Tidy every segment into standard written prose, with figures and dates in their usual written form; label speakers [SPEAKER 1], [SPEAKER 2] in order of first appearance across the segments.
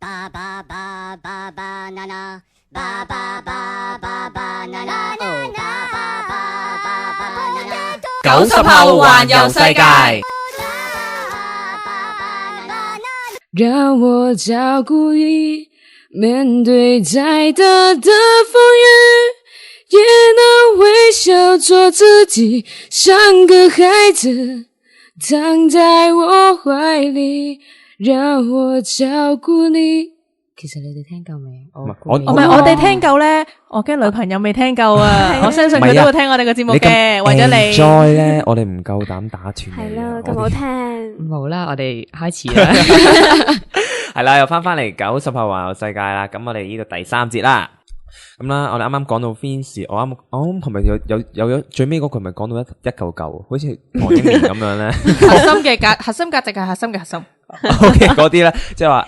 [SPEAKER 1] 90後環遊世界。
[SPEAKER 2] 讓我照顧你，面對再大的風雨，也能微笑做自己，像個孩子躺在我懷裏，讓我照顧你。其實你哋聽夠未？
[SPEAKER 3] 我哋聽夠咧，我驚女朋友未聽夠啊！我相信佢都會聽我哋嘅節目嘅，為咗你。
[SPEAKER 4] 再咧，我哋唔夠膽打斷你。
[SPEAKER 5] 係咯，咁好聽。
[SPEAKER 2] 好啦，我哋開始啦。
[SPEAKER 4] 係啦，又翻嚟90後環遊世界啦。咁我哋呢度第3節啦。咁啦，我哋啱啱講到 Vince， 我啱係咪有最尾嗰句咪講到一嚿嚿，好似唐英年咁樣咧？
[SPEAKER 3] 核心價值係核心嘅核心。
[SPEAKER 4] OK， 嗰啲咧，即係話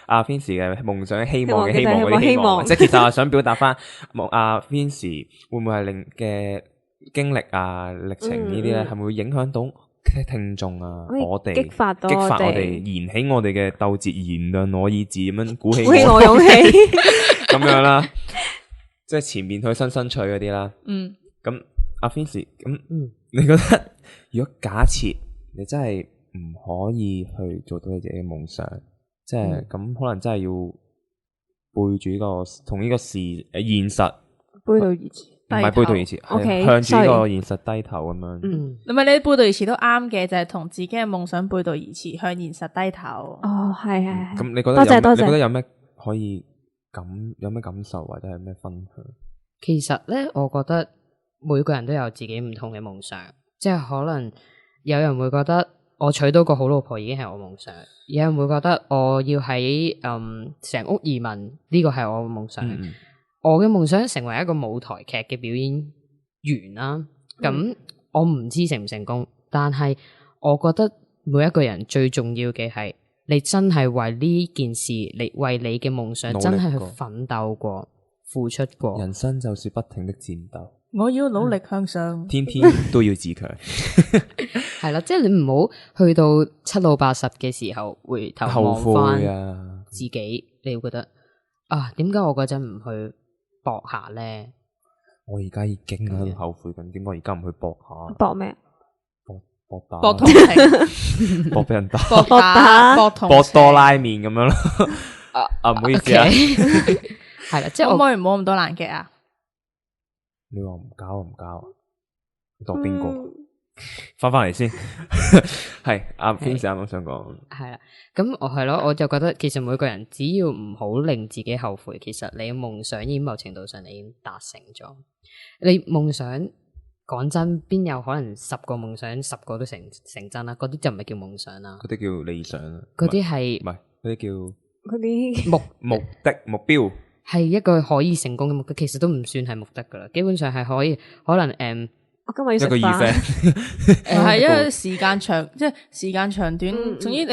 [SPEAKER 4] 阿 Vince 嘅夢想、希望嘅希望嗰啲希望，即係其實我想表達翻阿 Vince 會唔會係令嘅經歷啊、歷程呢啲咧，係咪會影響到聽眾啊？我哋激發我哋，燃起我哋嘅鬥志，燃亮我意志，咁樣鼓起我勇氣，咁樣啦。即係前面去新趣嗰啲啦。咁阿 Vince， 咁你覺得如果假設你真係唔可以去做到你自己嘅夢想，即係咁可能真係要背住呢個同呢個現實
[SPEAKER 5] 背道而馳，
[SPEAKER 4] 唔係背道而馳，係向住呢個現實低頭咁樣。
[SPEAKER 3] 咁咪你背道而馳都啱嘅，就係同自己嘅夢想背道而馳，向現實低頭。
[SPEAKER 5] 哦，係。
[SPEAKER 4] 咁你覺得你覺得有咩可以有咩感受或者係咩分享？
[SPEAKER 2] 其實咧，我覺得每個人都有自己唔同嘅夢想，即係可能有人會覺得我娶到個好老婆已經係我夢想，有人會覺得我要喺成屋移民呢個係我嘅夢想。我嘅夢想成為一個舞台劇嘅表演員啦。咁我唔知成唔成功，但係我覺得每一個人最重要嘅係你真係為呢件事，你為你嘅夢想真係去奮鬥過、付出過。
[SPEAKER 4] 人生就是不停的戰鬥，
[SPEAKER 3] 我要努力向上，
[SPEAKER 4] 天天都要自強。
[SPEAKER 2] 係啦，即係你唔好去到7老80嘅時候回頭望翻自己，你會覺得啊，點解我嗰陣唔去搏下咧？
[SPEAKER 4] 我而家已經喺度後悔緊，點解我而家唔去搏下？
[SPEAKER 5] 搏咩？
[SPEAKER 3] 搏同情，
[SPEAKER 4] 搏俾人打，
[SPEAKER 3] 搏打，搏同情，
[SPEAKER 4] 搏多拉麵咁樣咯。唔好意思啊，
[SPEAKER 2] 係啦，即係
[SPEAKER 3] 可唔可以唔好咁多爛劇啊？
[SPEAKER 4] 你話唔交唔交啊？你當邊個？翻嚟先，係阿 Vince 啱啱想講，
[SPEAKER 2] 係啦，咁我係咯，我就覺得其實每個人只要唔好令自己後悔，其實你嘅夢想已經某程度上你已經達成咗。你夢想講真，邊有可能10個夢想10個都成真啦？嗰啲就唔係叫夢想啦，
[SPEAKER 4] 嗰啲叫理想啦，
[SPEAKER 2] 嗰啲係
[SPEAKER 4] 唔係嗰啲叫
[SPEAKER 5] 嗰啲
[SPEAKER 4] 目的目標，
[SPEAKER 2] 係一個可以成功嘅目的，其實都唔算係目的噶啦，基本上係可能
[SPEAKER 5] 我今日要食
[SPEAKER 4] 一個
[SPEAKER 5] 飯，
[SPEAKER 3] 係因為時間長，即係時間長短，總之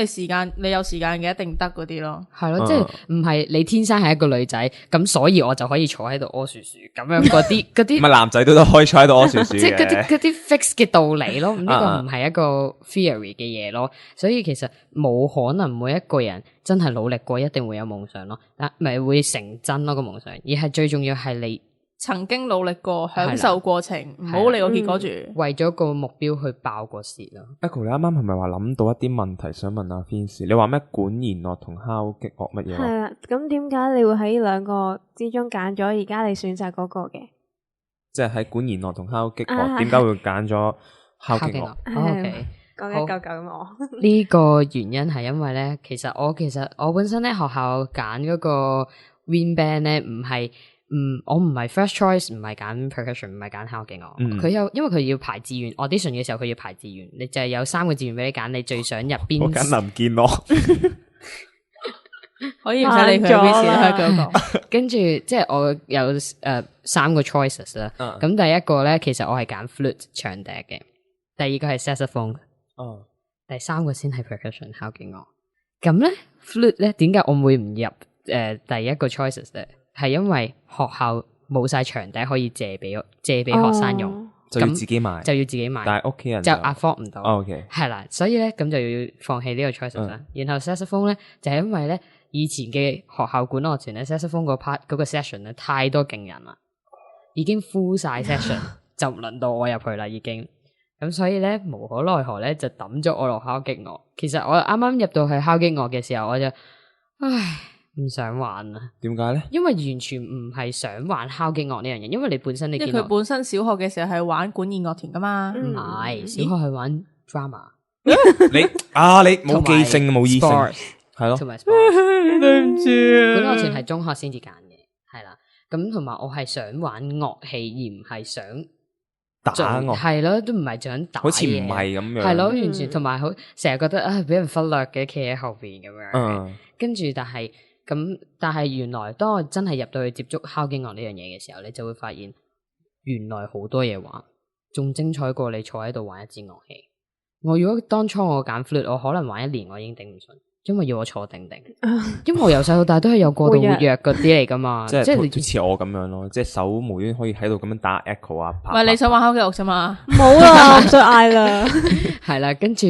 [SPEAKER 3] 你有時間嘅一定得嗰啲咯。
[SPEAKER 2] 係咯，即係唔係你天生係一個女仔，咁所以我就可以坐喺度屙薯薯咁樣嗰啲，
[SPEAKER 4] 唔係男仔都可以坐喺度屙薯薯嘅，
[SPEAKER 2] 即係嗰啲 fix 嘅道理咯。呢個唔係一個 theory 嘅嘢咯，所以其實冇可能每一個人真係努力過一定會有夢想咯，咪會成真咯個夢想，而係最重要係你
[SPEAKER 3] 曾經努力過，享受過程，唔好理個結果住。
[SPEAKER 2] 為咗個目標去爆個蝕咯。
[SPEAKER 4] Echo， 你啱啱係咪話諗到一啲問題想問阿 Vince？你話咩管弦樂同敲擊樂乜嘢？
[SPEAKER 5] 係啊，咁點解你會喺兩個之中揀咗而家你選擇嗰個嘅？
[SPEAKER 4] 即係喺管弦樂同敲擊樂，點解會揀咗敲擊樂
[SPEAKER 2] ？OK，
[SPEAKER 5] 講一嚿嚿咁我。
[SPEAKER 2] 呢個原因係因為咧，其實我本身咧學校揀嗰個 Wind Band 咧，我唔係 first choice， 唔係揀 percussion， 唔係揀敲擊樂。因為佢要排志願 audition 嘅時候，佢要排志願，你就係有3個志願俾你揀，你最想入邊？
[SPEAKER 4] 我揀林建樂，
[SPEAKER 3] 可以唔使理佢邊時去嗰個。
[SPEAKER 2] 跟住即係我有3個 choices 啦。咁第一個咧，其實我係揀 flute 長笛嘅，第二個係 saxophone，第3個先係 percussion 敲擊樂。咁咧 flute 咧，點解我會唔入第一個 choices 咧？係因為學校冇晒場地可以借俾學生用，
[SPEAKER 4] 就要自己買，
[SPEAKER 2] 就要自己買，
[SPEAKER 4] 但係屋企人
[SPEAKER 2] 就 afford 唔到。
[SPEAKER 4] OK，
[SPEAKER 2] 係啦，所以咧咁就要放棄呢個 choice 啦。然後 saxophone 咧就係因為咧以前嘅學校管樂團咧 saxophone 個 part 嗰個 session 咧太多勁人啦，已經 full 晒 session， 就唔輪到我入去啦已經。咁所以咧無可奈何咧就抌咗我落敲擊樂。其實我啱啱入到去敲擊樂嘅時候，我就唔想玩啊。
[SPEAKER 4] 點解咧？
[SPEAKER 2] 因為完全唔係想玩敲擊樂呢樣嘢，因為你本身你見到
[SPEAKER 3] 因為佢本身小學嘅時候係玩管弦樂團噶嘛。
[SPEAKER 2] 唔係小學係玩 drama，
[SPEAKER 4] 你冇記性冇意性，
[SPEAKER 2] sports
[SPEAKER 4] 係咯
[SPEAKER 2] 同。埋 sports。
[SPEAKER 3] 對唔住
[SPEAKER 2] 管樂團係中學先至揀嘅，係啦。咁同埋我係想玩樂器，而唔係想
[SPEAKER 4] 打樂
[SPEAKER 2] 係咯，都唔係想打嘢，
[SPEAKER 4] 好似唔係咁樣，
[SPEAKER 2] 係咯，完全同埋好成日覺得俾人忽略嘅，企喺後邊咁樣。跟住但係原來當我真係入到去接觸敲擊樂呢樣嘢嘅時候，你就會發現原來好多嘢玩，仲精彩過你坐喺度玩一支樂器。我如果當初我揀 flute，我可能玩1年我已經頂唔順，因為要我坐定定。因為我由細到大都係有過度活躍嗰啲嚟噶嘛，
[SPEAKER 4] 即係
[SPEAKER 2] 你
[SPEAKER 4] 似我咁樣咯，即係手無端可以喺度咁樣打 echo 啊，
[SPEAKER 3] 唔係你想玩敲擊樂啫嘛？
[SPEAKER 5] 冇啦，我唔想嗌啦。
[SPEAKER 2] 係啦，跟住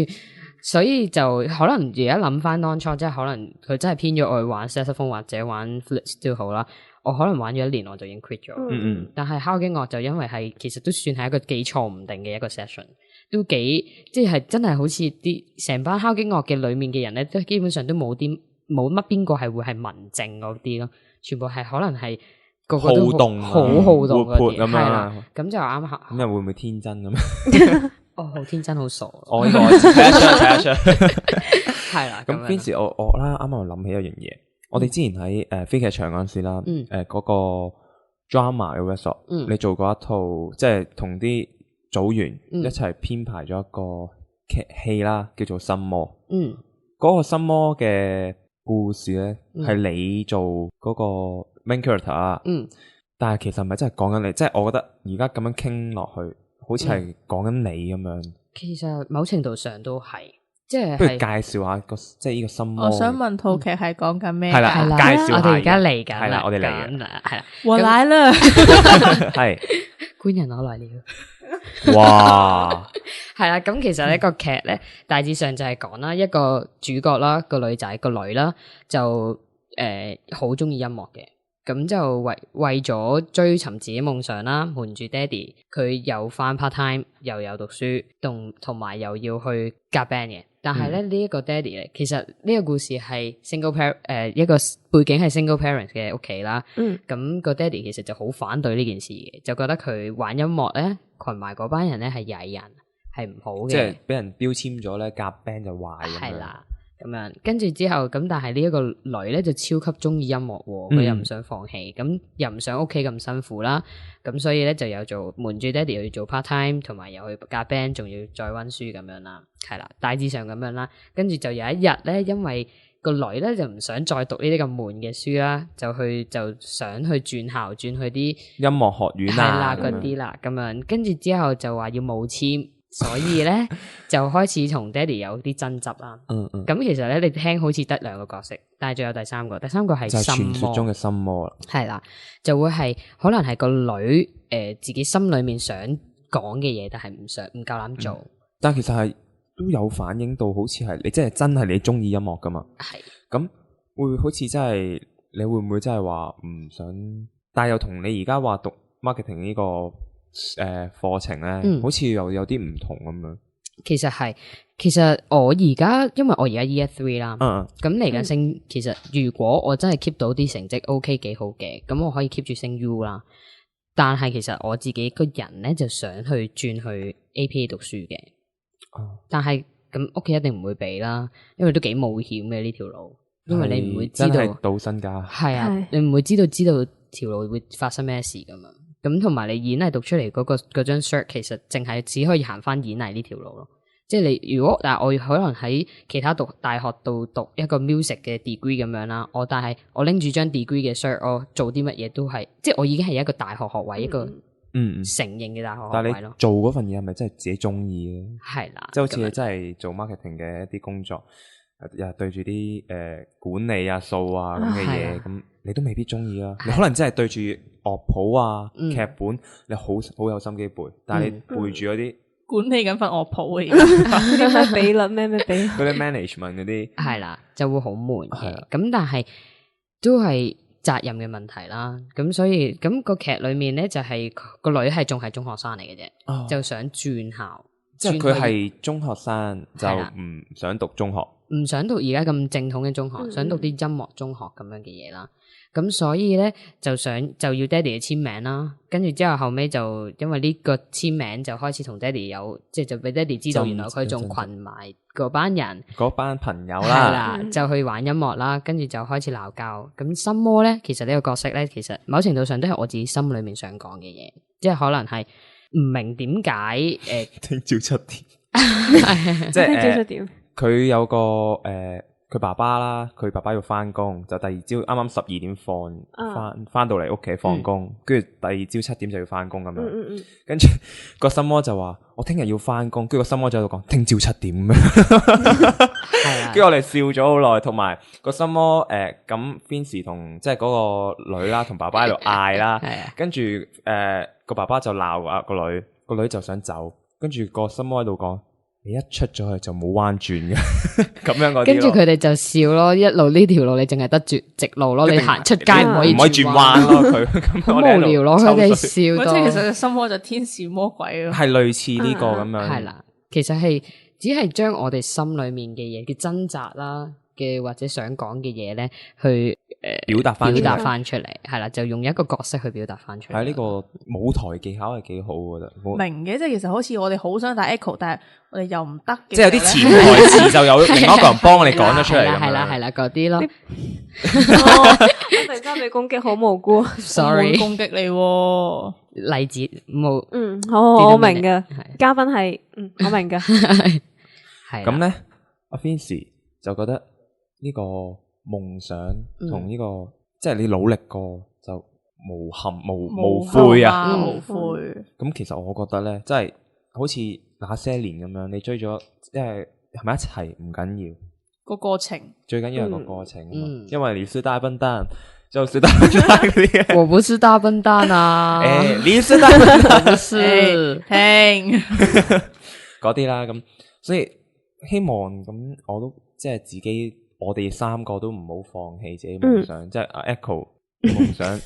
[SPEAKER 2] 所以就可能而家諗翻當初，即係可能佢真係偏咗我去玩 saxophone 或者玩 flute 都好啦。我可能玩咗1年我就已經 quit 咗。但係敲擊樂就因為係其實都算係一個幾錯唔定嘅一個 session， 都幾即係真係好似啲成班敲擊樂嘅裏面嘅人咧，都基本上都冇乜邊個係會係文靜嗰啲咯，全部係可能係個個都
[SPEAKER 4] 好動
[SPEAKER 2] 好好動
[SPEAKER 4] 活潑咁
[SPEAKER 2] 係啦
[SPEAKER 4] 啦，，
[SPEAKER 2] 咁就啱下。
[SPEAKER 4] 咁又會唔會天真咁？
[SPEAKER 2] 哦，好天真好傻，
[SPEAKER 4] 我呢個睇得出。
[SPEAKER 2] 係啦。
[SPEAKER 4] 咁 Vincy 我啦，啱啱我諗起一樣嘢，我哋之前喺非劇場嗰陣時啦，嗰個 drama 嘅 workshop，你做過一套，即係同啲組員一齊編排咗一個劇戲啦，叫做《心魔》。嗰個《心魔》嘅故事咧，係你做嗰個 main character 啊。但係其實唔係真係講緊你，即係我覺得而家咁樣傾落去，好似係講緊你咁樣。
[SPEAKER 2] 其實某程度上都係，即係
[SPEAKER 4] 不如介紹下即係呢個心魔。
[SPEAKER 3] 我想問套劇係講緊咩？
[SPEAKER 4] 係啦，介紹下。
[SPEAKER 2] 我哋而家嚟緊，
[SPEAKER 4] 係啦，我哋嚟緊，
[SPEAKER 2] 係啦。
[SPEAKER 3] 我來了，
[SPEAKER 4] 係
[SPEAKER 2] 官人我來了。
[SPEAKER 4] 哇，
[SPEAKER 2] 係啦，咁其實呢個劇咧，大致上就係講啦，一個主角啦，個女仔個女啦，就好中意音樂嘅。咁就為咗追尋自己夢想啦，瞞住爹哋，佢又返 part time，又有讀書，同埋又要去夾 band 嘅。但係咧呢一個爹哋咧，其實呢個故事係 single parent，一個背景係 single parent 嘅屋企啦。咁個爹哋其實就好反對呢件事嘅，就覺得佢玩音樂咧，群埋嗰班人咧係曳人，係唔好嘅。
[SPEAKER 4] 即係俾人標籤咗咧，夾 band 就壞咁樣。
[SPEAKER 2] 係啦。咁樣，跟住之後咁，但係呢一個女咧就超級中意音樂，佢又唔想放棄，咁又唔想屋企咁辛苦啦，咁所以咧就有做瞞住爹哋去做 part time，同埋又去夾 band，仲要再溫書咁樣啦，係啦，大致上咁樣啦。跟住就有一日咧，因為個女咧就唔想再讀呢啲咁悶嘅書啦，就想去轉校，轉去啲
[SPEAKER 4] 音樂學院
[SPEAKER 2] 係啦
[SPEAKER 4] 咁樣
[SPEAKER 2] 嗰啲啦，咁樣跟住之後就話要冒簽。所以咧就開始同爹哋有啲爭執啦。咁其實咧你聽好似得2個角色，但係仲有第三個係
[SPEAKER 4] 就係
[SPEAKER 2] 心魔，
[SPEAKER 4] 傳說中嘅心魔啦。
[SPEAKER 2] 係啦，就會係可能係個女自己心裏面想講嘅嘢，但係唔夠膽做。
[SPEAKER 4] 但其實係都有反映到，好似係你真係你中意音樂噶嘛？
[SPEAKER 2] 係
[SPEAKER 4] 咁會好似真係你會唔會真係話唔想？但係又同你而家話讀 marketing 呢個課程咧，好似又有啲唔同咁樣。
[SPEAKER 2] 其實我而家因為我而家 Year 3啦，咁嚟緊升。其實如果我真係 keep 到啲成績 OK 幾好嘅，咁我可以 keep 住升 U 啦。但係其實我自己個人咧就想去轉去 APA 讀書嘅。但係咁屋企一定唔會俾啦，因為都幾冒險嘅呢條路，因為你唔會知道
[SPEAKER 4] 真係賭身家。
[SPEAKER 2] 係啊，你唔會知道條路會發生咩事噶嘛。咁同埋你演藝讀出嚟嗰張 cert， 其實淨係只可以行翻演藝呢條路咯。即係你如果但係我可能喺其他大學度讀一個 music 嘅 degree 咁樣啦，但係我拎住張 degree 嘅 cert， 我做啲乜嘢都係，即係我已經係一個大學學位，一個承認嘅大學學位咯。
[SPEAKER 4] 但係你做嗰份嘢係咪真係自己中意咧？
[SPEAKER 2] 係啦，
[SPEAKER 4] 即係好似你真係做 marketing 嘅一啲工作，日日對住啲管理啊數啊咁嘅嘢，
[SPEAKER 2] 係
[SPEAKER 4] 咁你都未必中意啦。你可能真係對住樂譜啊劇本，你好有心機背，但係你背住嗰啲
[SPEAKER 3] 管理緊份樂譜嘅，
[SPEAKER 5] 嗰啲咩比率咩比率，
[SPEAKER 4] 嗰啲 management 嗰啲，
[SPEAKER 2] 係啦，就會好悶嘅。
[SPEAKER 4] 係啊
[SPEAKER 2] 咁但係都係責任嘅問題啦。咁所以咁個劇裏面咧就係個女係仲係中學生嚟嘅啫，就想轉校，
[SPEAKER 4] 即係佢係中學生就
[SPEAKER 2] 係啦
[SPEAKER 4] 唔想讀中學。
[SPEAKER 2] 唔想讀而家咁正統嘅中學，想讀啲音樂中學咁樣嘅嘢啦。咁所以咧就要爹哋嘅簽名啦。跟住之後後尾就因為呢個簽名就開始同爹哋有，即係就俾爹哋知道原來佢仲群埋嗰班人
[SPEAKER 4] 嗰班朋友
[SPEAKER 2] 係
[SPEAKER 4] 啦，
[SPEAKER 2] 啦，就去玩音樂啦。跟住就開始鬧交。咁心魔咧，其實呢個角色咧，其實某程度上都係我自己心裏面想講嘅嘢，即係可能係唔明點解
[SPEAKER 4] 聽朝7點，即
[SPEAKER 5] 聽朝
[SPEAKER 4] 係
[SPEAKER 5] 7點。
[SPEAKER 4] 佢有個佢爸爸啦，佢爸爸要翻工，就第二朝啱啱12點翻到嚟屋企放工，跟住第二朝7點就要翻工咁樣。跟住個心魔就話：我聽日要翻工。跟住個心魔就喺度講：聽朝7點咁樣。跟住我哋笑咗好耐，同埋個心魔咁 Vincy 同即係嗰個女啦，同爸爸喺度嗌啦。跟住個爸爸就鬧啊個女，個女就想走，跟住個心魔喺度講。你一出咗去就冇彎轉嘅，咁樣嗰啲。跟
[SPEAKER 2] 住佢哋就笑咯，一路呢條路你淨係得直路咯，你行出街唔可以
[SPEAKER 4] 轉彎咯。佢咁
[SPEAKER 2] 好無聊咯，佢哋笑到。
[SPEAKER 3] 即係其實心魔就天使魔鬼咯，
[SPEAKER 4] 係類似呢個咁樣。
[SPEAKER 2] 係啦，其實係只係將我哋心裏面嘅嘢嘅掙扎啦嘅或者想講嘅嘢咧，去
[SPEAKER 4] 表達
[SPEAKER 2] 翻出嚟，係啦，就用一個角色去表達翻出嚟。
[SPEAKER 4] 係呢個舞台技巧係幾好，我覺得。
[SPEAKER 3] 明嘅，即係其實好似我哋好想打 echo， 但係我哋又唔得嘅。
[SPEAKER 4] 即係有啲潛台詞就有另外一個人幫我哋講咗出嚟咁樣。
[SPEAKER 2] 係啦，嗰啲咯。
[SPEAKER 5] 我突然間被攻擊，好無辜。
[SPEAKER 2] Sorry，
[SPEAKER 3] 攻擊你
[SPEAKER 2] 例子冇。
[SPEAKER 5] 好，我明嘅。嘉賓係我明嘅。
[SPEAKER 2] 係
[SPEAKER 4] 咁咧，阿 Vincy 就覺得呢個夢想同呢個即係你努力過就無憾無悔啊，
[SPEAKER 3] 無悔。
[SPEAKER 4] 咁其實我覺得咧，即係好似那些年咁樣，你追咗，即係咪一齊唔緊要，
[SPEAKER 3] 個過程
[SPEAKER 4] 最緊要係個過程啊嘛。因為你是大笨蛋，就是大笨蛋嗰啲。
[SPEAKER 2] 我不是大笨蛋啊！
[SPEAKER 4] 你是大笨蛋，
[SPEAKER 2] 不是
[SPEAKER 3] 聽
[SPEAKER 4] 嗰啲啦。咁所以希望咁，我都即係自己。我哋3個都唔好放棄自己夢想，即係阿 Echo 夢想。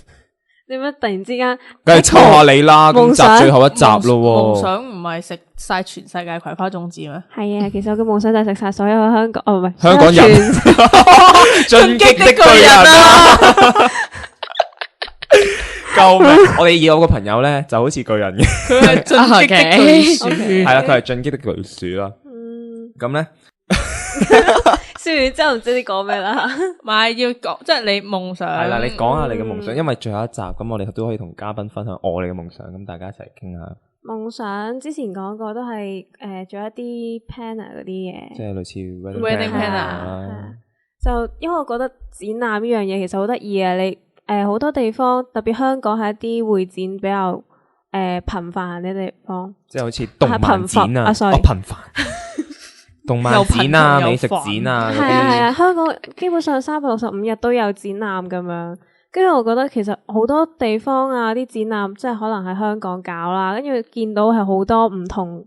[SPEAKER 5] 點解突然之間？
[SPEAKER 4] 梗係抽下你啦！今集最後一集咯。
[SPEAKER 3] 夢想唔係食晒全世界葵花種子咩？
[SPEAKER 5] 係啊，其實我嘅夢想就係食晒所有香港，唔係
[SPEAKER 4] 香港人。進擊的巨人啊！救命！我哋有個朋友咧，就好似巨人嘅。
[SPEAKER 3] 佢係進擊的巨樹，
[SPEAKER 4] 係啦，佢係進擊的巨樹啦。咁咧。
[SPEAKER 5] 笑完之後唔知你講咩啦，
[SPEAKER 3] 唔係要講，即係你夢想。
[SPEAKER 4] 係啦，你講下你嘅夢想，因為最後一集，咁我哋都可以同嘉賓分享我哋嘅夢想，咁大家一齊傾下。
[SPEAKER 5] 夢想之前講過都係做一啲 planner 嗰啲嘢，
[SPEAKER 4] 即係類似
[SPEAKER 3] wedding
[SPEAKER 5] planner。就因為我覺得展覽呢樣嘢其實好得意啊，你好多地方特別香港係一啲會展比較頻繁嘅地方，
[SPEAKER 4] 即係好似動漫展啊，頻繁。動漫展啊，美食展啊，
[SPEAKER 5] 係啊，香港基本上365日都有展覽咁樣。跟住我覺得其實好多地方啊，啲展覽即係可能喺香港搞啦，跟住見到係好多唔同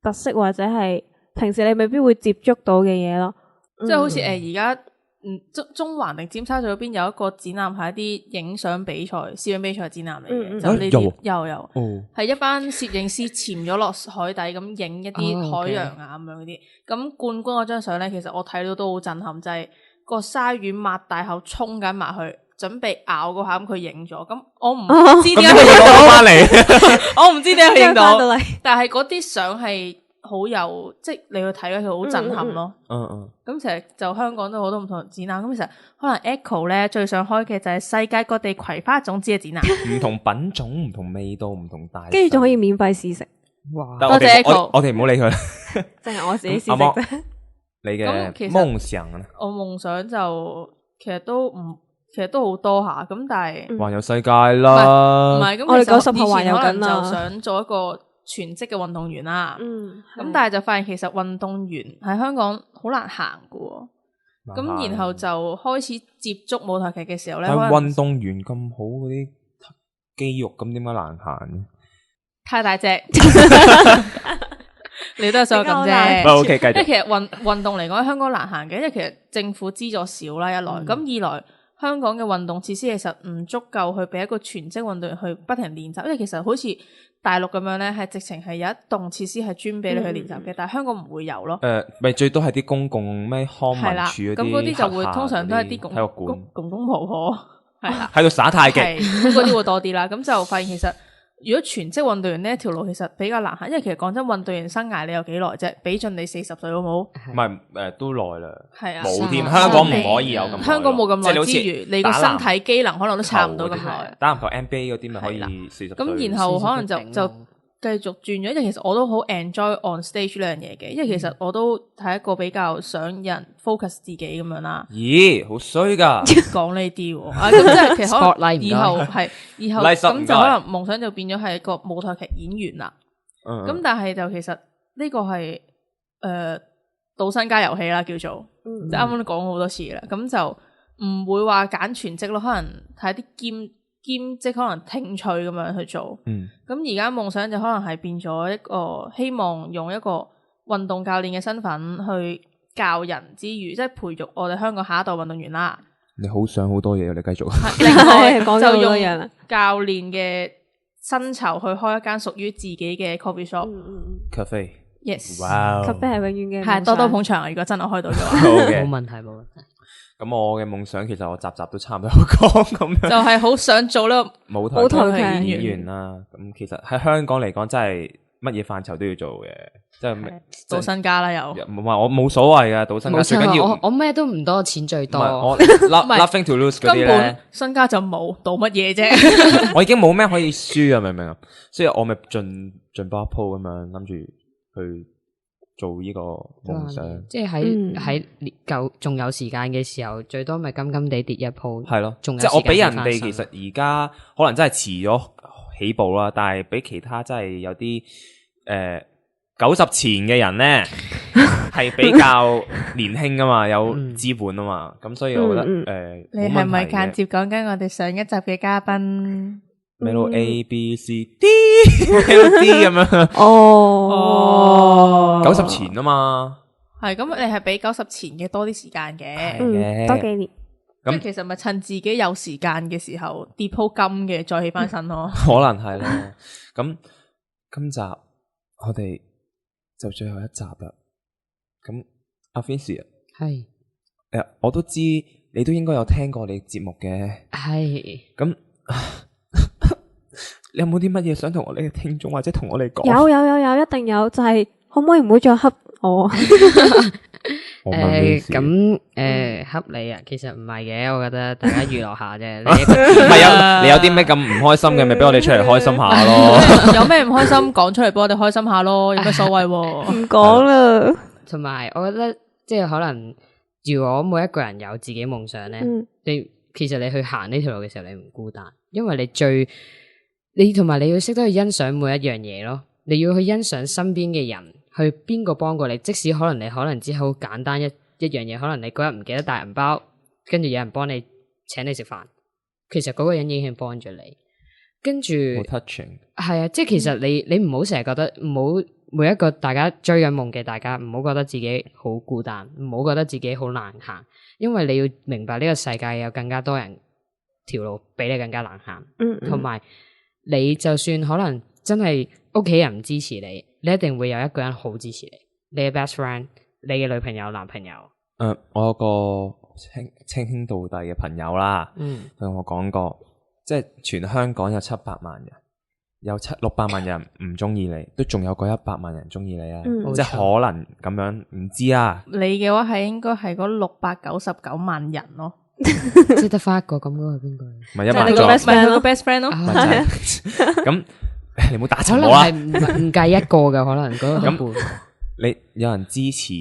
[SPEAKER 5] 特色或者係平時你未必會接觸到嘅嘢咯。
[SPEAKER 3] 即係好似而家中環定尖沙咀嗰邊有一個展覽係一啲影相比賽、攝影比賽展覽嚟嘅，就呢啲有係一班攝影師潛咗落海底咁影一啲海洋啊咁樣嗰啲。咁冠軍嗰張相咧，其實我睇到都好震撼，就係個鯊魚擘大口衝緊埋去，準備咬嗰下咁佢影咗。咁我唔知點解佢影到翻嚟，我唔知點解佢影到，但係嗰啲相係好有，即係你去睇咧，佢好震撼咯。咁其實就香港都好多唔同展覽，咁其實可能 Echo 咧最想開嘅就係世界各地葵花種子嘅展覽，
[SPEAKER 4] 唔同品種、唔同味道、唔同大，
[SPEAKER 5] 跟住仲可以免費試食。
[SPEAKER 2] 哇！
[SPEAKER 3] 多謝 Echo，
[SPEAKER 4] 我哋唔好理佢，
[SPEAKER 5] 淨係我自己試食啫。
[SPEAKER 4] 你嘅夢想啊？
[SPEAKER 3] 我夢想就其實都好多下，咁但係
[SPEAKER 4] 環遊世界啦，
[SPEAKER 3] 唔係咁，
[SPEAKER 5] 我哋90後
[SPEAKER 3] 環遊
[SPEAKER 5] 緊啦，
[SPEAKER 3] 就想做一個全職嘅運動員啦。咁但係就發現其實運動員喺香港好難行㗎喎，咁然後就開始接觸舞台劇嘅時候咧，
[SPEAKER 4] 但係運動員咁好嗰啲肌肉，咁點解難行嘅？
[SPEAKER 3] 太大隻，你都係想咁啫。
[SPEAKER 4] OK，繼續。
[SPEAKER 3] 因為其實運動嚟講，香港難行嘅，因為其實政府資助少啦，一來咁二來。香港嘅運動設施其實唔足夠去俾一個全職運動員去不停練習，因為其實好似大陸咁樣咧，係直情係有一棟設施係專俾你去練習嘅，但係香港唔會有咯。
[SPEAKER 4] 咪最多係啲公共咩康文署嗰啲，
[SPEAKER 3] 咁嗰啲就會通常都係啲公公婆婆係啦，
[SPEAKER 4] 喺度耍太極，
[SPEAKER 3] 咁嗰啲會多啲啦。咁就發現其實。如果全職運動員呢一條路其實比較難行，因為其實講真，運動員生涯你有幾耐啫？比盡你40歲好冇？
[SPEAKER 4] 唔係都耐啦，
[SPEAKER 3] 係啊，
[SPEAKER 4] 冇添。香港唔可以有咁耐，
[SPEAKER 3] 香港冇咁耐之餘，你個身體機能可能都差唔多咁耐。
[SPEAKER 4] 打籃球 NBA 嗰啲咪可以40歲。
[SPEAKER 3] 咁然後可能就繼續轉咗，因為其實我都好 enjoy on stage 呢樣嘢嘅，因為其實我都係一個比較想人 focus 自己咁樣啦。
[SPEAKER 4] 咦，好衰㗎！
[SPEAKER 3] 講呢啲喎，咁即係其實可能以後咁就可能夢想就變咗係一個舞台劇演員啦。咁但係就其實呢個係賭身家遊戲啦，叫做即係啱啱都講好多次啦。咁就唔會話揀全職咯，可能睇啲兼職可能興趣咁樣去做，咁而家夢想就可能係變咗一個希望用一個運動教練嘅身份去教人之餘，即係培育我哋香港下一代運動員啦。
[SPEAKER 4] 你好想好多嘢，你繼續。
[SPEAKER 3] 另外就用教練嘅薪酬去開一間屬於自己嘅 coffee shop
[SPEAKER 4] cafe。Yes，
[SPEAKER 3] 哇
[SPEAKER 5] cafe 係永遠嘅，
[SPEAKER 3] 係多多捧場啊！如果真係開到嘅話，
[SPEAKER 2] 冇問題冇問題。
[SPEAKER 4] 咁我嘅夢想其實我集都差唔多講咁樣，
[SPEAKER 3] 就係好想做呢個
[SPEAKER 4] 舞台
[SPEAKER 3] 劇
[SPEAKER 4] 演員啦。咁其實喺香港嚟講，真係乜嘢範疇都要做嘅，即係
[SPEAKER 3] 賭身家啦又。
[SPEAKER 4] 唔係我冇所謂㗎，賭身家最緊要。
[SPEAKER 2] 我咩都唔多，錢最多。
[SPEAKER 4] 我 nothing to lose 嗰啲咧，
[SPEAKER 3] 根本身家就冇，賭乜嘢啫？
[SPEAKER 4] 我已經冇咩可以輸啊，明唔明啊？所以我咪盡波一鋪咁樣諗住去做呢個夢想，
[SPEAKER 2] 即係喺夠仲有時間嘅時候，最多咪金金地跌一鋪。
[SPEAKER 4] 係咯，
[SPEAKER 2] 即
[SPEAKER 4] 係我比人哋其實而家可能真係遲咗起步啦，但係比其他真係有啲90前嘅人咧係比較年輕噶嘛，有資本啊嘛，咁所以我覺得
[SPEAKER 3] 你係咪間接講緊我哋上一集嘅嘉賓？
[SPEAKER 4] 咩咯 A B C D L D 咁樣90前啊嘛，
[SPEAKER 3] 係咁你係比90前嘅多啲時間嘅，
[SPEAKER 5] 多幾年。
[SPEAKER 3] 咁其實咪趁自己有時間嘅時候跌鋪金嘅再起翻身咯，
[SPEAKER 4] 可能係咯。咁今集我哋就最後一集啦。咁阿 Fancy
[SPEAKER 2] 係
[SPEAKER 4] 我都知你都應該有聽過你節目嘅，
[SPEAKER 2] 係
[SPEAKER 4] 咁。你有冇啲乜嘢想同我哋嘅聽眾或者同我哋講？
[SPEAKER 5] 有，一定有，就係可唔可以唔好再恰我？
[SPEAKER 2] 咁恰你啊？其實唔係嘅，我覺得大家娛樂下啫。
[SPEAKER 4] 你有啲咩咁唔開心嘅，咪俾我哋出嚟開心下咯。
[SPEAKER 3] 有咩唔開心講出嚟俾我哋開心下咯，有咩所謂？
[SPEAKER 5] 唔講啦。
[SPEAKER 2] 同埋，我覺得即係可能，如果每一個人有自己夢想咧，其實你去行呢條路嘅時候，你唔孤單，因為你同埋你要識得去欣賞每一樣嘢咯，你要去欣賞身邊嘅人，去邊個幫過你，即使可能你可能只係好簡單一樣嘢，可能你嗰日唔記得帶銀包，跟住有人幫你請你食飯，其實嗰個人已經幫咗你，跟住
[SPEAKER 4] 好 touching，
[SPEAKER 2] 係啊，即係其實你唔好成日覺得，唔好每一個大家追緊夢嘅大家，唔好覺得自己好孤單，唔好覺得自己好難行，因為你要明白呢個世界有更加多人條路比你更加難行，同埋。你就算可能真係屋企人唔支持你，你一定會有一個人好支持你，你嘅 best friend， 你嘅女朋友、男朋友。
[SPEAKER 4] 我有個稱兄道弟嘅朋友啦，同我講過，即係全香港有700萬人，有600萬人唔中意你，都仲有嗰100萬人中意你啊！即係可能咁樣，唔知啊。你
[SPEAKER 3] 嘅話係應該係嗰699萬人咯。
[SPEAKER 2] 即係得翻一個咁嗰個係邊個？
[SPEAKER 4] 咪1萬個，
[SPEAKER 3] 咪佢個 best friend 咯。
[SPEAKER 4] 咁你唔好打錯我啦。
[SPEAKER 2] 可能係唔計一個嘅，可能嗰個
[SPEAKER 4] 咁你有人支持，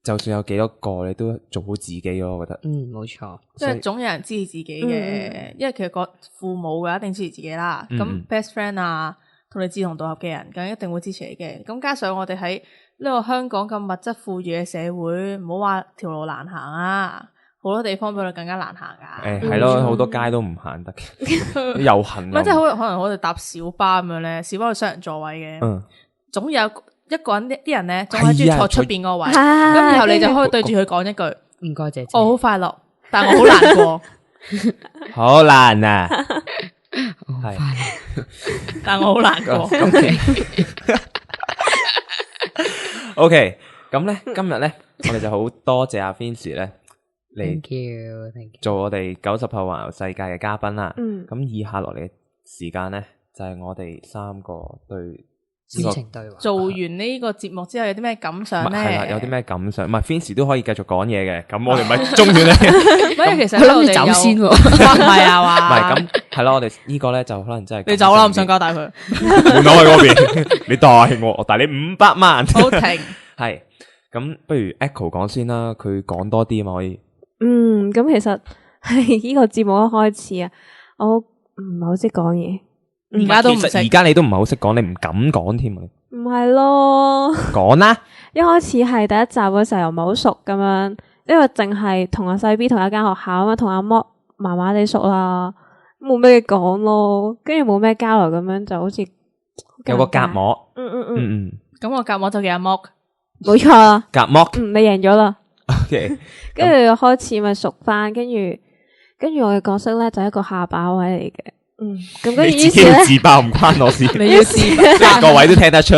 [SPEAKER 4] 就算有幾多個，你都做好自己咯。我覺得，
[SPEAKER 2] 冇錯。
[SPEAKER 3] 即係總有人支持自己嘅，因為其實個父母嘅一定支持自己啦。咁 best friend 啊，同你志同道合嘅人，咁一定會支持你嘅。咁加上我哋喺呢個香港咁物質富裕嘅社會，唔好話條路難行啊，好多地方比我哋更加難行噶。
[SPEAKER 4] 係咯，好多街都唔行得嘅，遊行。
[SPEAKER 3] 唔係即係可能我哋搭小巴咁樣咧，小巴有雙人座位嘅，總有一個人啲人咧，總係中意坐出邊個位，咁然後你就可以對住佢講一句
[SPEAKER 2] 唔該姐姐，
[SPEAKER 3] 我好快樂，但我好難過，
[SPEAKER 4] 好難啊，係，
[SPEAKER 3] 但我好難過。
[SPEAKER 4] OK，咁咧今日咧，我哋就好多謝阿 Vincy 咧嚟
[SPEAKER 2] Thank you，
[SPEAKER 4] 做我哋90後環遊世界嘅嘉賓啦。咁以下落嚟嘅時間咧，就係我哋三個對
[SPEAKER 2] 知情對話。
[SPEAKER 3] 做完呢個節目之後有啲咩感想咧？
[SPEAKER 4] 係啦，有啲咩感想？唔係 Vincy 都可以繼續講嘢嘅，咁我哋咪中斷你。
[SPEAKER 3] 唔係，其實
[SPEAKER 2] 佢諗住走先喎，
[SPEAKER 3] 唔係啊嘛。
[SPEAKER 4] 唔係咁，係咯，我哋呢個咧就可能真係
[SPEAKER 3] 你走啦，唔想交代佢。
[SPEAKER 4] 換我去嗰邊，你帶我帶你500萬。
[SPEAKER 3] 好停。
[SPEAKER 4] 係咁，不如 Echo 講先啦，佢講多啲啊嘛，可以。
[SPEAKER 5] 咁其實係呢個節目一開始啊，我唔係好識講嘢，
[SPEAKER 3] 而家都唔識。
[SPEAKER 4] 而家你都唔係好識講，你唔敢講添啊。
[SPEAKER 5] 唔係咯，
[SPEAKER 4] 講啦。
[SPEAKER 5] 一開始係第一集嗰時候又唔係好熟咁樣，因為淨係同阿細 B 同一間學校啊嘛，同阿莫麻麻地熟啦，冇咩講咯，跟住冇咩交流咁樣，就好似
[SPEAKER 4] 有個夾膜。
[SPEAKER 3] 咁我夾膜就叫阿莫。
[SPEAKER 5] 冇錯啦，
[SPEAKER 4] 夾膜。
[SPEAKER 5] 你贏咗啦。
[SPEAKER 4] OK，
[SPEAKER 5] 跟住開始咪熟翻，跟住我嘅角色咧就係一個下巴位嚟嘅，咁跟住於
[SPEAKER 4] 你自己
[SPEAKER 5] 是咧，
[SPEAKER 4] 自爆唔關我事，
[SPEAKER 3] 你要自
[SPEAKER 4] 各位都聽得出。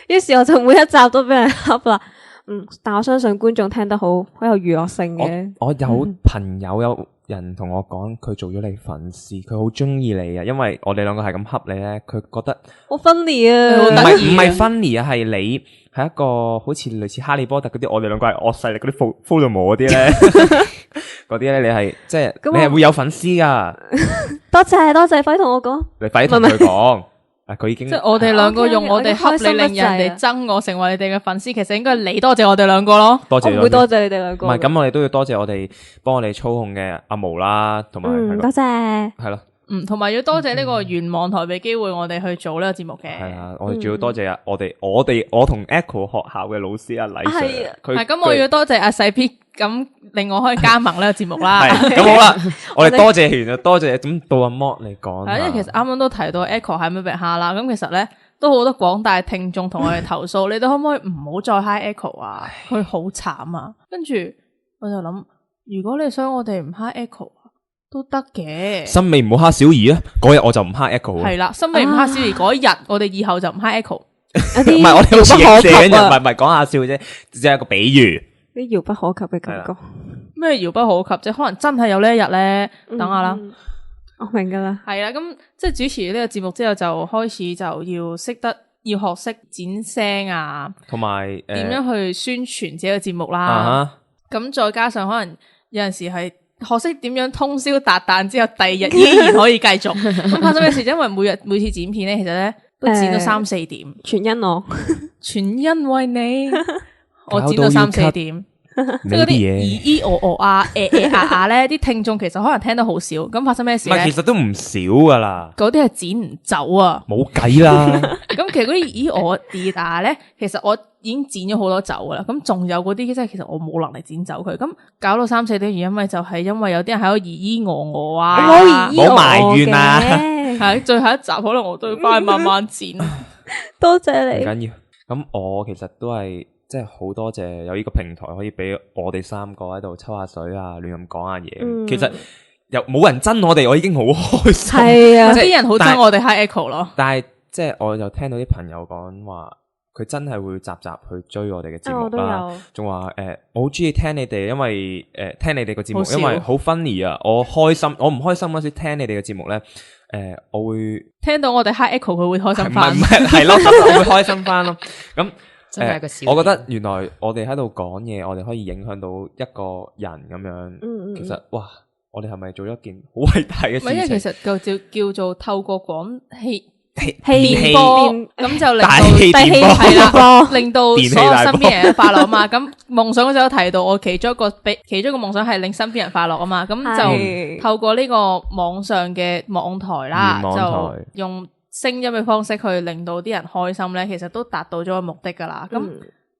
[SPEAKER 5] 於是我就每一集都俾人恰啦，但我相信觀眾聽得好有娛樂性嘅。
[SPEAKER 4] 我有朋友有人同我講，佢做咗你粉絲，佢好中意你啊，因為我哋兩個係咁恰你咧，佢覺得
[SPEAKER 5] 好 funny 啊，
[SPEAKER 4] 唔係 funny 啊，係你係一個好似類似哈利波特嗰啲，我哋兩個係惡勢力嗰啲 Voldemort 嗰啲咧，嗰啲咧你係即係你係會有粉絲噶。
[SPEAKER 5] 多謝，快同我講，
[SPEAKER 4] 你快啲同佢講。佢已經
[SPEAKER 3] 即係我哋兩個用我哋恰你，令人哋憎我，成為你哋嘅粉絲。其實應該係你多謝我哋兩個咯。
[SPEAKER 4] 多謝，
[SPEAKER 5] 我唔會多謝你哋兩個。
[SPEAKER 4] 唔係咁，我哋都要多謝我哋幫我哋操控嘅阿毛啦，同埋
[SPEAKER 5] 多謝。
[SPEAKER 4] 係咯。
[SPEAKER 3] 同埋要多謝呢個願望台俾機會我哋去做呢個節目嘅。
[SPEAKER 4] 係啊，我哋仲要多謝我同 Echo 學校嘅老師阿禮 Sir。
[SPEAKER 3] 係咁，我要多謝阿細 P，咁令我可以加盟呢個節目啦。
[SPEAKER 4] 係咁好啦，我哋多謝完就多謝，咁到阿 Mo 嚟講。
[SPEAKER 3] 係，因為其實啱啱都提到 Echo 係咪被蝦啦？咁其實咧都好多廣大聽眾同我哋投訴，你哋可唔可以唔好再 hi Echo 啊？佢好慘啊！跟住我就諗，如果你想我哋唔 hi Echo，都得嘅。
[SPEAKER 4] 森美唔好蝦小儀啊！嗰日我就唔蝦 Echo。
[SPEAKER 3] 係啦，森美唔蝦小儀嗰日，我哋以後就唔 hi Echo。
[SPEAKER 4] 唔係我哋好似認真嘅，唔係講下笑啫，只係一個比喻。
[SPEAKER 5] 啲遙不可及嘅感覺。
[SPEAKER 3] 咩遙不可及？即係可能真係有呢一日咧，等下啦。
[SPEAKER 5] 我明噶啦。
[SPEAKER 3] 係啦，咁即係主持呢個節目之後，就開始就要學識剪聲啊，
[SPEAKER 4] 同埋
[SPEAKER 3] 點樣去宣傳自己嘅節目啦。咁再加上可能有陣時係學識點樣通宵達旦之後，第二日依然可以繼續。咁發生咩事？因為每次剪片咧，其實咧都剪到3-4點。
[SPEAKER 5] 全因我，
[SPEAKER 3] 全因為你，我剪到3-4點。即係嗰啲咿咿哦啊咧，啲聽眾其實可能聽得好少。咁發生咩事咧？
[SPEAKER 4] 其實都唔少噶啦。
[SPEAKER 3] 嗰啲係剪唔走啊，
[SPEAKER 4] 冇計啦。
[SPEAKER 3] 咁其實嗰啲咿哦咧，其實我已經剪咗好多走噶啦。咁仲有嗰啲，即係其實我冇能力剪走佢。咁搞到3-4點，因為就係因為有啲人喺度咿咿啊，
[SPEAKER 4] 冇埋怨啊。
[SPEAKER 3] 係最後一集，可能我都要翻去慢慢剪。
[SPEAKER 5] 多謝你。
[SPEAKER 4] 唔緊要。咁我其實都係。即係好多謝有呢個平台可以俾我哋三個喺度抽下水啊，亂咁講下嘢。其實又冇人憎我哋，我已經好開心。
[SPEAKER 5] 係啊，
[SPEAKER 3] 啲人好憎我哋 hi Echo 咯。
[SPEAKER 4] 但係即係我又聽到啲朋友講話，佢真係會集去追我哋嘅節目啦。仲話我好中意聽你哋，因為聽你哋個節目，因為好 funny 啊。我開心，我唔開心嗰時聽你哋嘅節目咧，我會聽
[SPEAKER 3] 到我哋 hi Echo，佢會開心翻。
[SPEAKER 4] 係咯，我會開心翻咯。咁。我覺得原來我哋喺度講嘢，我哋可以影響到一個人咁樣。其實哇，我哋係咪做咗一件好偉大嘅事情？
[SPEAKER 3] 因為其實就叫做透過廣氣
[SPEAKER 5] 電
[SPEAKER 3] 波，咁就令到所有身邊人快樂啊嘛。咁夢想嗰陣有提到，我其中一個夢想係令身邊人快樂啊嘛。咁就透過呢個網上嘅網台啦，就用聲音嘅方式去令到啲人開心咧，其實都達到咗個目的噶啦。咁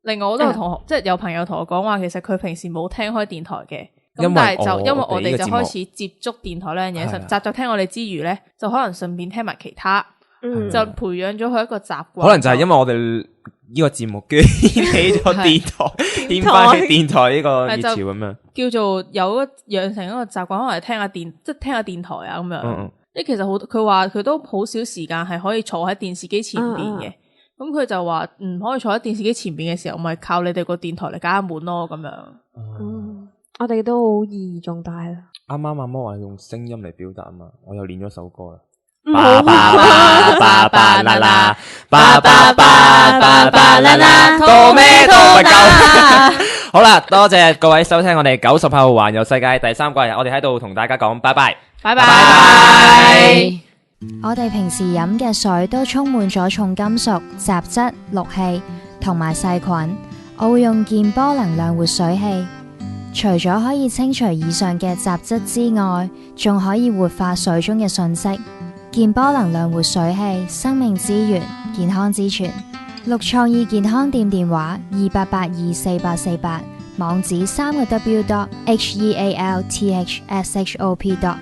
[SPEAKER 3] 另外我都有同學，即係有朋友同我講話，其實佢平時冇聽開電台嘅，
[SPEAKER 4] 因為
[SPEAKER 3] 咁但係因為我哋就
[SPEAKER 4] 我哋呢個節目
[SPEAKER 3] 開始接觸電台呢樣嘢，
[SPEAKER 4] 係啊
[SPEAKER 3] 集聽我哋之餘咧，就可能順便聽埋其他，
[SPEAKER 5] 嗯
[SPEAKER 3] 就培養咗佢一個習慣。
[SPEAKER 4] 可能就係因為我哋呢個節目居然掀起咗電台，掀翻起電台呢個熱潮咁樣，
[SPEAKER 3] 叫做養成一個習慣，可能係聽下電台啊咁樣。
[SPEAKER 4] 嗯
[SPEAKER 3] 即係其實佢話佢都好少時間係可以坐喺電視機前邊嘅。咁佢就話唔可以坐喺電視機前邊嘅時候，咪靠你哋個電台嚟解下悶咯咁樣。
[SPEAKER 5] 我哋都好意義重大啦。
[SPEAKER 4] 啱啱阿摩話用聲音嚟表達啊嘛，我又練咗首歌啦。
[SPEAKER 1] 巴巴巴巴巴啦啦，巴巴巴巴巴啦啦，
[SPEAKER 4] 到咩都唔夠。好啦，多謝各位收聽我哋90後環遊世界第3季，我哋喺度同大家講拜拜，
[SPEAKER 3] 拜拜。
[SPEAKER 6] 我哋平時飲嘅水都充滿咗重金屬、雜質、氯氣同埋細菌。我會用健波能量活水器，除咗可以清除以上嘅雜質之外，仲可以活化水中嘅信息。健波能量活水器，生命之源，健康之泉。綠創意健康店電話28824848，網址3個W.healthshop.。